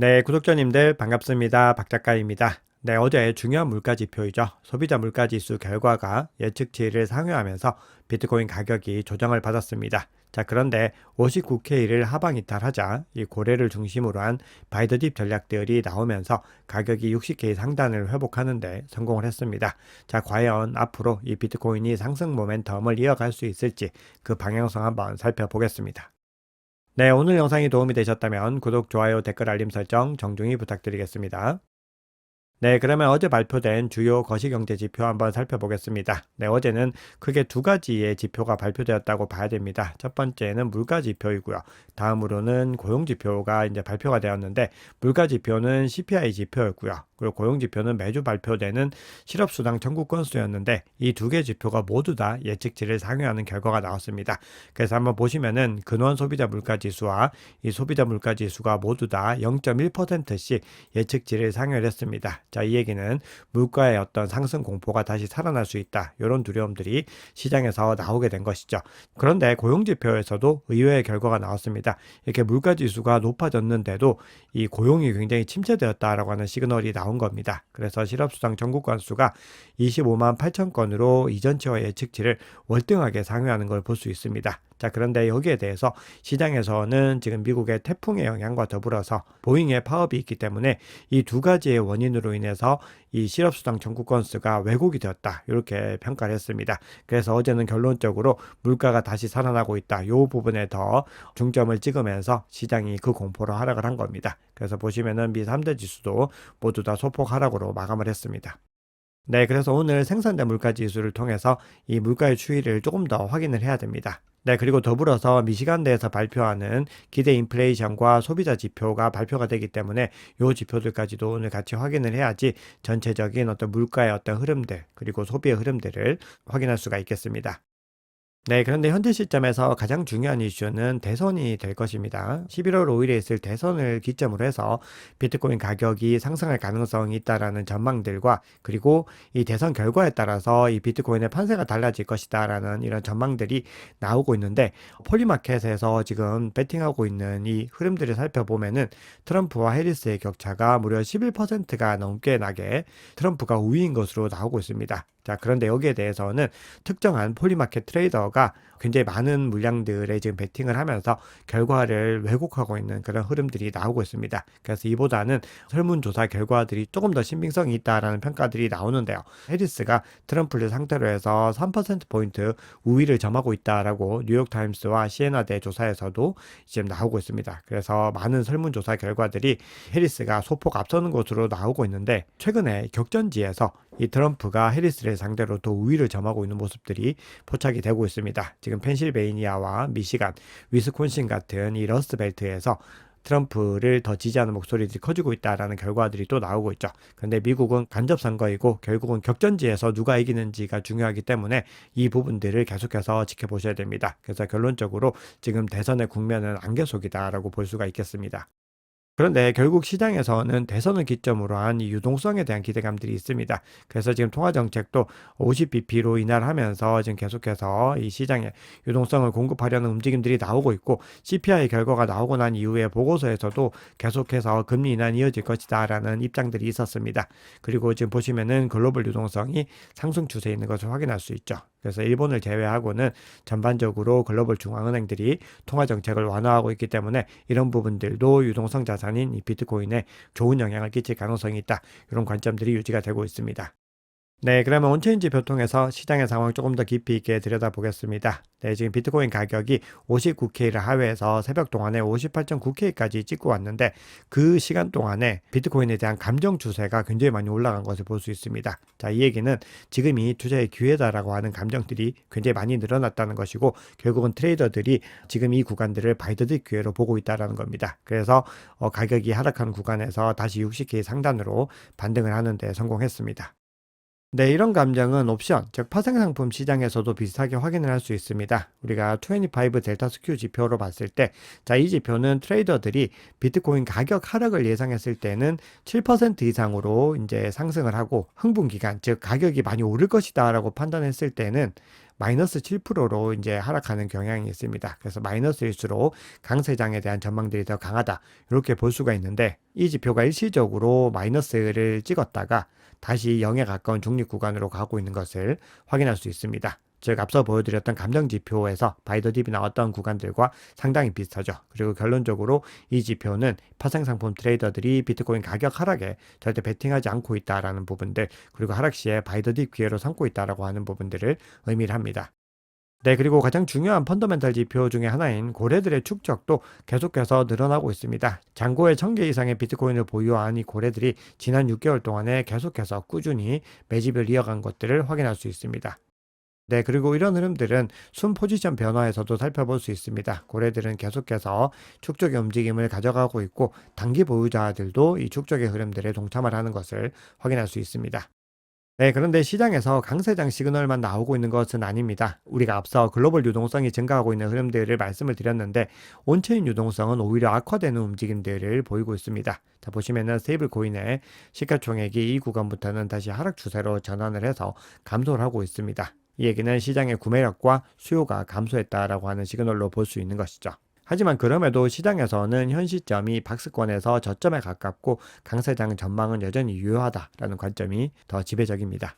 네, 구독자님들 반갑습니다. 박 작가입니다. 네, 어제 중요한 물가 지표이죠. 소비자 물가 지수 결과가 예측치를 상회하면서 비트코인 가격이 조정을 받았습니다. 자, 그런데 59K를 하방 이탈하자 이 고래를 중심으로 한 바이더딥 전략들이 나오면서 가격이 60K 상단을 회복하는데 성공을 했습니다. 자, 과연 앞으로 이 비트코인이 상승 모멘텀을 이어갈 수 있을지 그 방향성 한번 살펴보겠습니다. 네, 오늘 영상이 도움이 되셨다면 구독, 좋아요, 댓글, 알림 설정 정중히 부탁드리겠습니다. 네, 그러면 어제 발표된 주요 거시경제 지표 한번 살펴보겠습니다. 네, 어제는 크게 두 가지의 지표가 발표되었다고 봐야 됩니다. 첫 번째는 물가 지표이고요. 다음으로는 고용 지표가 이제 발표가 되었는데, 물가 지표는 CPI 지표였고요. 그리고 고용 지표는 매주 발표되는 실업수당 청구 건수였는데, 이 두 개 지표가 모두 다 예측치를 상회하는 결과가 나왔습니다. 그래서 한번 보시면은 근원 소비자 물가 지수와 이 소비자 물가 지수가 모두 다 0.1%씩 예측치를 상회를 했습니다. 자, 이 얘기는 물가의 어떤 상승 공포가 다시 살아날 수 있다. 이런 두려움들이 시장에서 나오게 된 것이죠. 그런데 고용지표에서도 의외의 결과가 나왔습니다. 이렇게 물가 지수가 높아졌는데도 이 고용이 굉장히 침체되었다라고 하는 시그널이 나온 겁니다. 그래서 실업수당 청구 건수가 25만 8천 건으로 이전치와 예측치를 월등하게 상회하는 걸 볼 수 있습니다. 자, 그런데 여기에 대해서 시장에서는 지금 미국의 태풍의 영향과 더불어서 보잉의 파업이 있기 때문에 이 두 가지의 원인으로 인해서 이 실업수당 청구 건수가 왜곡이 되었다. 이렇게 평가를 했습니다. 그래서 어제는 결론적으로 물가가 다시 살아나고 있다. 이 부분에 더 중점을 찍으면서 시장이 그 공포로 하락을 한 겁니다. 그래서 보시면은 미 3대 지수도 모두 다 소폭 하락으로 마감을 했습니다. 네, 그래서 오늘 생산자 물가 지수를 통해서 이 물가의 추이를 조금 더 확인을 해야 됩니다. 네, 그리고 더불어서 미시간대에서 발표하는 기대 인플레이션과 소비자 지표가 발표가 되기 때문에 이 지표들까지도 오늘 같이 확인을 해야지 전체적인 어떤 물가의 어떤 흐름들, 그리고 소비의 흐름들을 확인할 수가 있겠습니다. 네, 그런데 현재 시점에서 가장 중요한 이슈는 대선이 될 것입니다. 11월 5일에 있을 대선을 기점으로 해서 비트코인 가격이 상승할 가능성이 있다라는 전망들과 그리고 이 대선 결과에 따라서 이 비트코인의 판세가 달라질 것이다라는 이런 전망들이 나오고 있는데 폴리마켓에서 지금 베팅하고 있는 이 흐름들을 살펴보면은 트럼프와 해리스의 격차가 무려 11%가 넘게 나게 트럼프가 우위인 것으로 나오고 있습니다. 자, 그런데 여기에 대해서는 특정한 폴리마켓 트레이더가 굉장히 많은 물량들에 지금 베팅을 하면서 결과를 왜곡하고 있는 그런 흐름들이 나오고 있습니다. 그래서 이보다는 설문조사 결과들이 조금 더 신빙성이 있다라는 평가들이 나오는데요. 해리스가 트럼프를 상대로 해서 3%포인트 우위를 점하고 있다라고 뉴욕타임스와 시에나대 조사에서도 지금 나오고 있습니다. 그래서 많은 설문조사 결과들이 해리스가 소폭 앞서는 것으로 나오고 있는데 최근에 격전지에서 이 트럼프가 해리스를 상대로 더 우위를 점하고 있는 모습들이 포착이 되고 있습니다. 지금 펜실베이니아와 미시간, 위스콘신 같은 이 러스트벨트에서 트럼프를 더 지지하는 목소리들이 커지고 있다라는 결과들이 또 나오고 있죠. 그런데 미국은 간접 선거이고 결국은 격전지에서 누가 이기는지가 중요하기 때문에 이 부분들을 계속해서 지켜보셔야 됩니다. 그래서 결론적으로 지금 대선의 국면은 안개속이다라고 볼 수가 있겠습니다. 그런데 결국 시장에서는 대선을 기점으로 한 이 유동성에 대한 기대감들이 있습니다. 그래서 지금 통화정책도 50bp로 인하를 하면서 지금 계속해서 이 시장에 유동성을 공급하려는 움직임들이 나오고 있고 CPI 결과가 나오고 난 이후에 보고서에서도 계속해서 금리 인하는 이어질 것이다라는 입장들이 있었습니다. 그리고 지금 보시면은 글로벌 유동성이 상승 추세에 있는 것을 확인할 수 있죠. 그래서 일본을 제외하고는 전반적으로 글로벌 중앙은행들이 통화 정책을 완화하고 있기 때문에 이런 부분들도 유동성 자산인 이 비트코인에 좋은 영향을 끼칠 가능성이 있다. 이런 관점들이 유지가 되고 있습니다. 네, 그러면 온체인 지표 통해서 시장의 상황 조금 더 깊이 있게 들여다보겠습니다. 네, 지금 비트코인 가격이 59K를 하회해서 새벽 동안에 58.9K까지 찍고 왔는데 그 시간 동안에 비트코인에 대한 감정 추세가 굉장히 많이 올라간 것을 볼 수 있습니다. 자, 이 얘기는 지금이 투자의 기회다라고 하는 감정들이 굉장히 많이 늘어났다는 것이고 결국은 트레이더들이 지금 이 구간들을 바이더드 기회로 보고 있다는 겁니다. 그래서 가격이 하락한 구간에서 다시 60K 상단으로 반등을 하는 데 성공했습니다. 네, 이런 감정은 옵션, 즉 파생상품 시장에서도 비슷하게 확인을 할 수 있습니다. 우리가 25 델타 스큐 지표로 봤을 때, 자, 이 지표는 트레이더들이 비트코인 가격 하락을 예상했을 때는 7% 이상으로 이제 상승을 하고 흥분 기간, 즉 가격이 많이 오를 것이다라고 판단했을 때는 마이너스 7%로 이제 하락하는 경향이 있습니다. 그래서 마이너스일수록 강세장에 대한 전망들이 더 강하다. 이렇게 볼 수가 있는데 이 지표가 일시적으로 마이너스를 찍었다가 다시 0에 가까운 중립 구간으로 가고 있는 것을 확인할 수 있습니다. 즉 앞서 보여드렸던 감정지표에서 바이더딥이 나왔던 구간들과 상당히 비슷하죠. 그리고 결론적으로 이 지표는 파생상품 트레이더들이 비트코인 가격 하락에 절대 베팅하지 않고 있다라는 부분들, 그리고 하락 시에 바이더딥 기회로 삼고 있다라고 하는 부분들을 의미를 합니다. 네, 그리고 가장 중요한 펀더멘탈 지표 중에 하나인 고래들의 축적도 계속해서 늘어나고 있습니다. 잔고에 1000개 이상의 비트코인을 보유한 이 고래들이 지난 6개월 동안에 계속해서 꾸준히 매집을 이어간 것들을 확인할 수 있습니다. 네, 그리고 이런 흐름들은 순 포지션 변화에서도 살펴볼 수 있습니다. 고래들은 계속해서 축적의 움직임을 가져가고 있고 단기 보유자들도 이 축적의 흐름들에 동참을 하는 것을 확인할 수 있습니다. 네, 그런데 시장에서 강세장 시그널만 나오고 있는 것은 아닙니다. 우리가 앞서 글로벌 유동성이 증가하고 있는 흐름들을 말씀을 드렸는데 온체인 유동성은 오히려 악화되는 움직임들을 보이고 있습니다. 자, 보시면은 스테이블 코인의 시가총액이 이 구간부터는 다시 하락 추세로 전환을 해서 감소를 하고 있습니다. 이 얘기는 시장의 구매력과 수요가 감소했다라고 하는 시그널로 볼 수 있는 것이죠. 하지만 그럼에도 시장에서는 현 시점이 박스권에서 저점에 가깝고 강세장 전망은 여전히 유효하다라는 관점이 더 지배적입니다.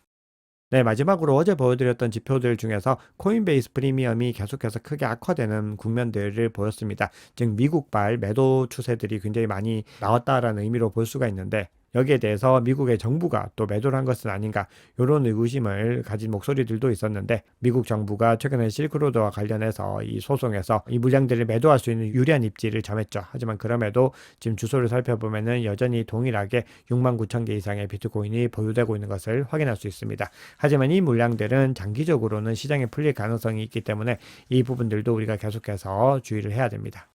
네, 마지막으로 어제 보여드렸던 지표들 중에서 코인베이스 프리미엄이 계속해서 크게 악화되는 국면들을 보였습니다. 즉 미국발 매도 추세들이 굉장히 많이 나왔다라는 의미로 볼 수가 있는데 여기에 대해서 미국의 정부가 또 매도를 한 것은 아닌가 이런 의구심을 가진 목소리들도 있었는데 미국 정부가 최근에 실크로드와 관련해서 이 소송에서 이 물량들을 매도할 수 있는 유리한 입지를 점했죠. 하지만 그럼에도 지금 주소를 살펴보면은 여전히 동일하게 6만 9천 개 이상의 비트코인이 보유되고 있는 것을 확인할 수 있습니다. 하지만 이 물량들은 장기적으로는 시장에 풀릴 가능성이 있기 때문에 이 부분들도 우리가 계속해서 주의를 해야 됩니다.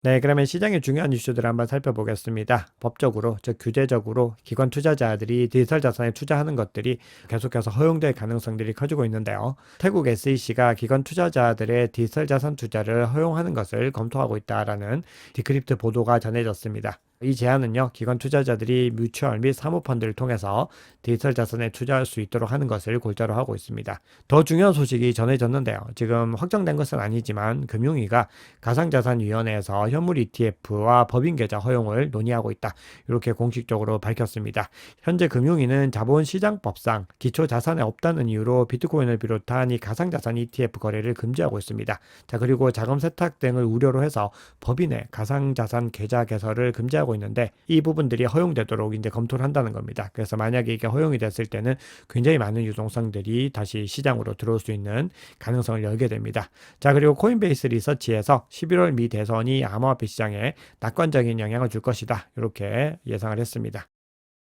네, 그러면 시장의 중요한 이슈들을 한번 살펴보겠습니다. 법적으로, 즉 규제적으로 기관 투자자들이 디지털 자산에 투자하는 것들이 계속해서 허용될 가능성들이 커지고 있는데요. 태국 SEC가 기관 투자자들의 디지털 자산 투자를 허용하는 것을 검토하고 있다라는 디크립트 보도가 전해졌습니다. 이 제안은요, 기관 투자자들이 뮤추얼 및 사모펀드를 통해서 디지털 자산에 투자할 수 있도록 하는 것을 골자로 하고 있습니다. 더 중요한 소식이 전해졌는데요. 지금 확정된 것은 아니지만 금융위가 가상자산위원회에서 현물 ETF와 법인 계좌 허용을 논의하고 있다. 이렇게 공식적으로 밝혔습니다. 현재 금융위는 자본시장법상 기초자산에 없다는 이유로 비트코인을 비롯한 이 가상자산 ETF 거래를 금지하고 있습니다. 자, 그리고 자금 세탁 등을 우려로 해서 법인의 가상자산 계좌 개설을 금지하고 있는데 이 부분들이 허용되도록 이제 검토를 한다는 겁니다. 그래서 만약에 이게 허용이 됐을 때는 굉장히 많은 유동성들이 다시 시장으로 들어올 수 있는 가능성을 열게 됩니다. 자, 그리고 코인베이스 리서치에서 11월 미 대선이 암호화폐 시장에 낙관적인 영향을 줄 것이다. 이렇게 예상을 했습니다.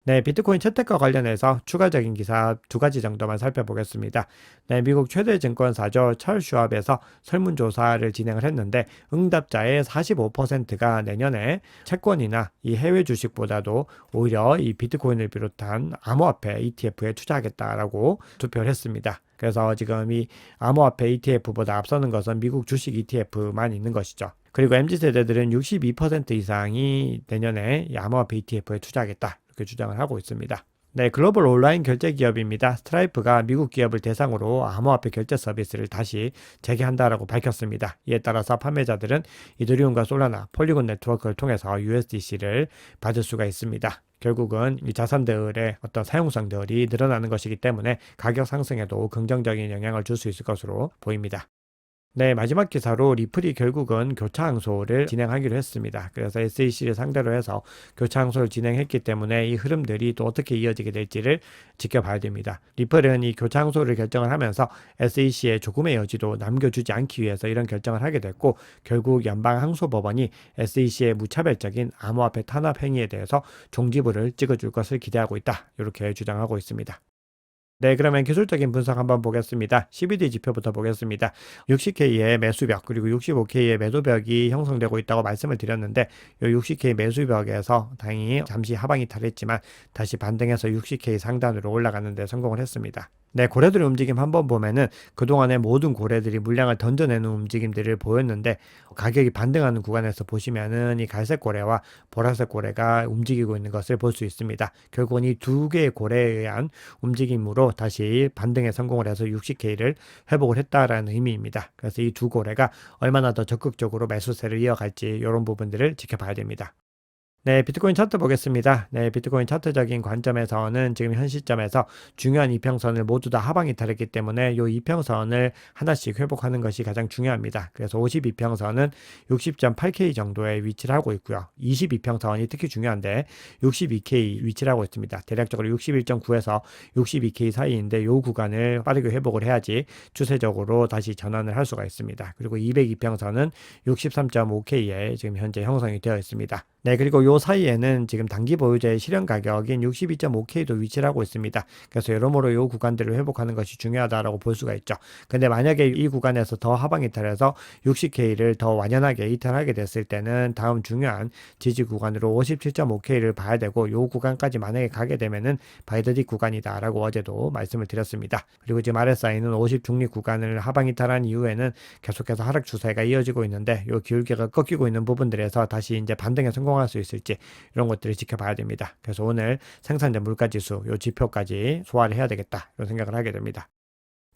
네, 비트코인 채택과 관련해서 추가적인 기사 두 가지 정도만 살펴보겠습니다. 네, 미국 최대 증권사죠. 찰스 슈왑에서 설문조사를 진행을 했는데 응답자의 45%가 내년에 채권이나 이 해외 주식보다도 오히려 이 비트코인을 비롯한 암호화폐 ETF에 투자하겠다라고 투표를 했습니다. 그래서 지금 이 암호화폐 ETF보다 앞서는 것은 미국 주식 ETF만 있는 것이죠. 그리고 MZ세대들은 62% 이상이 내년에 이 암호화폐 ETF에 투자하겠다. 주장을 하고 있습니다. 네, 글로벌 온라인 결제 기업입니다. 스트라이프가 미국 기업을 대상으로 암호화폐 결제 서비스를 다시 재개한다라고 밝혔습니다. 이에 따라서 판매자들은 이더리움과 솔라나, 폴리곤 네트워크를 통해서 USDC를 받을 수가 있습니다. 결국은 이 자산들의 어떤 사용성들이 늘어나는 것이기 때문에 가격 상승에도 긍정적인 영향을 줄 수 있을 것으로 보입니다. 네, 마지막 기사로 리플이 결국은 교차 항소를 진행하기로 했습니다. 그래서 SEC를 상대로 해서 교차 항소를 진행했기 때문에 이 흐름들이 또 어떻게 이어지게 될지를 지켜봐야 됩니다. 리플은 이 교차 항소를 결정을 하면서 SEC의 조금의 여지도 남겨주지 않기 위해서 이런 결정을 하게 됐고 결국 연방항소법원이 SEC의 무차별적인 암호화폐 탄압 행위에 대해서 종지부를 찍어줄 것을 기대하고 있다. 이렇게 주장하고 있습니다. 네, 그러면 기술적인 분석 한번 보겠습니다. CBD 지표부터 보겠습니다. 60K의 매수벽 그리고 65K의 매도벽이 형성되고 있다고 말씀을 드렸는데 이 60K 매수벽에서 다행히 잠시 하방이 탈했지만 다시 반등해서 60K 상단으로 올라가는 데 성공을 했습니다. 네, 고래들의 움직임 한번 보면은 그동안의 모든 고래들이 물량을 던져내는 움직임들을 보였는데 가격이 반등하는 구간에서 보시면은 이 갈색 고래와 보라색 고래가 움직이고 있는 것을 볼 수 있습니다. 결국은 이 두 개의 고래에 의한 움직임으로 다시 반등에 성공을 해서 60K를 회복을 했다라는 의미입니다. 그래서 이 두 고래가 얼마나 더 적극적으로 매수세를 이어갈지 이런 부분들을 지켜봐야 됩니다. 네, 비트코인 차트 보겠습니다. 네, 비트코인 차트적인 관점에서는 지금 현 시점에서 중요한 이평선을 모두 다 하방 이탈했기 때문에 이 이평선을 하나씩 회복하는 것이 가장 중요합니다. 그래서 52평선은 60.8K 정도에 위치를 하고 있고요. 22평선이 특히 중요한데 62K 위치를 하고 있습니다. 대략적으로 61.9에서 62K 사이인데 이 구간을 빠르게 회복을 해야지 추세적으로 다시 전환을 할 수가 있습니다. 그리고 202평선은 63.5K에 지금 현재 형성이 되어 있습니다. 네, 그리고 요 사이에는 지금 단기 보유자의 실현 가격인 62.5K도 위치를 하고 있습니다. 그래서 여러모로 요 구간들을 회복하는 것이 중요하다라고 볼 수가 있죠. 근데 만약에 이 구간에서 더 하방 이탈해서 60K를 더 완연하게 이탈하게 됐을 때는 다음 중요한 지지 구간으로 57.5K를 봐야 되고 요 구간까지 만약에 가게 되면은 바이더디 구간이다라고 어제도 말씀을 드렸습니다. 그리고 지금 RSI는 50 중립 구간을 하방 이탈한 이후에는 계속해서 하락 추세가 이어지고 있는데 요 기울기가 꺾이고 있는 부분들에서 다시 이제 반등에 성공할 수 있을지 이런 것들을 지켜봐야 됩니다. 그래서 오늘 생산자 물가지수 요 지표까지 소화를 해야 되겠다 이런 생각을 하게 됩니다.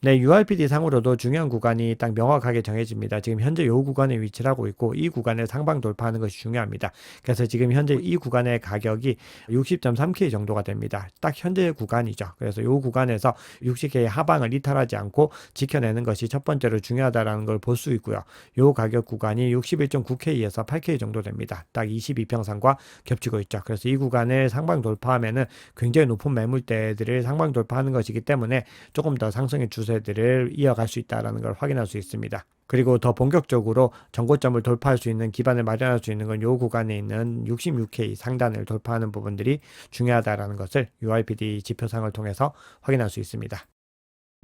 네, URPD 상으로도 중요한 구간이 딱 명확하게 정해집니다. 지금 현재 이 구간에 위치를 하고 있고 이 구간을 상방 돌파하는 것이 중요합니다. 그래서 지금 현재 이 구간의 가격이 60.3K 정도가 됩니다. 딱 현재 구간이죠. 그래서 이 구간에서 60K 하방을 이탈하지 않고 지켜내는 것이 첫 번째로 중요하다는 걸 볼 수 있고요. 이 가격 구간이 61.9K에서 8K 정도 됩니다. 딱 22평선과 겹치고 있죠. 그래서 이 구간을 상방 돌파하면은 굉장히 높은 매물대들을 상방 돌파하는 것이기 때문에 조금 더 상승의 추세들을 이어갈 수 있다는 걸 확인할 수 있습니다. 그리고 더 본격적으로 전고점을 돌파할 수 있는 기반을 마련할 수 있는 건 요 구간에 있는 66K 상단을 돌파하는 부분들이 중요하다는 것을 URPD 지표상을 통해서 확인할 수 있습니다.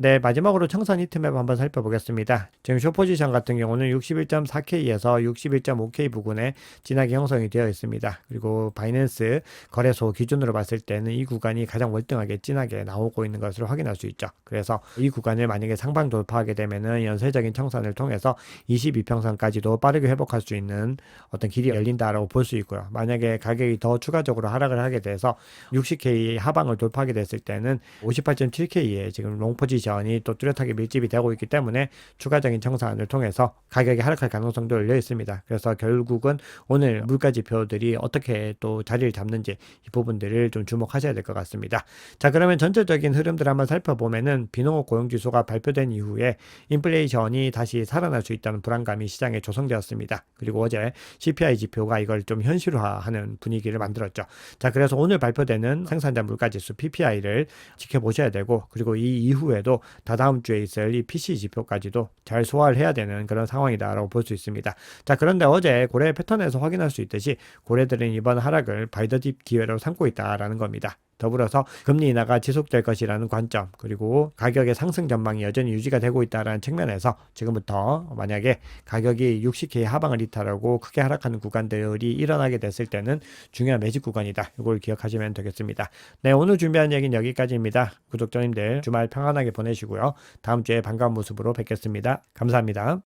네, 마지막으로 청산 히트맵 한번 살펴보겠습니다. 지금 숏포지션 같은 경우는 61.4K에서 61.5K 부근에 진하게 형성이 되어 있습니다. 그리고 바이낸스 거래소 기준으로 봤을 때는 이 구간이 가장 월등하게 진하게 나오고 있는 것을 확인할 수 있죠. 그래서 이 구간을 만약에 상방 돌파하게 되면은 연쇄적인 청산을 통해서 22평선까지도 빠르게 회복할 수 있는 어떤 길이 열린다라고 볼 수 있고요. 만약에 가격이 더 추가적으로 하락을 하게 돼서 60K 하방을 돌파하게 됐을 때는 58.7K에 지금 롱 포지션 이 또 뚜렷하게 밀집이 되고 있기 때문에 추가적인 청산을 통해서 가격이 하락할 가능성도 열려 있습니다. 그래서 결국은 오늘 물가 지표들이 어떻게 또 자리를 잡는지 이 부분들을 좀 주목하셔야 될 것 같습니다. 자, 그러면 전체적인 흐름들 한번 살펴보면은 비농업 고용지수가 발표된 이후에 인플레이션이 다시 살아날 수 있다는 불안감이 시장에 조성되었습니다. 그리고 어제 CPI 지표가 이걸 좀 현실화하는 분위기를 만들었죠. 자, 그래서 오늘 발표되는 생산자 물가지수 PPI를 지켜보셔야 되고 그리고 이 이후에도 다다음 주에 있을 이 PC 지표까지도 잘 소화를 해야 되는 그런 상황이다라고 볼 수 있습니다. 자, 그런데 어제 고래 패턴에서 확인할 수 있듯이 고래들은 이번 하락을 바이더딥 기회로 삼고 있다라는 겁니다. 더불어서 금리 인하가 지속될 것이라는 관점 그리고 가격의 상승 전망이 여전히 유지가 되고 있다는 측면에서 지금부터 만약에 가격이 60K 하방을 이탈하고 크게 하락하는 구간들이 일어나게 됐을 때는 중요한 매집 구간이다. 이걸 기억하시면 되겠습니다. 네, 오늘 준비한 얘기는 여기까지입니다. 구독자님들 주말 평안하게 보내시고요. 다음 주에 반가운 모습으로 뵙겠습니다. 감사합니다.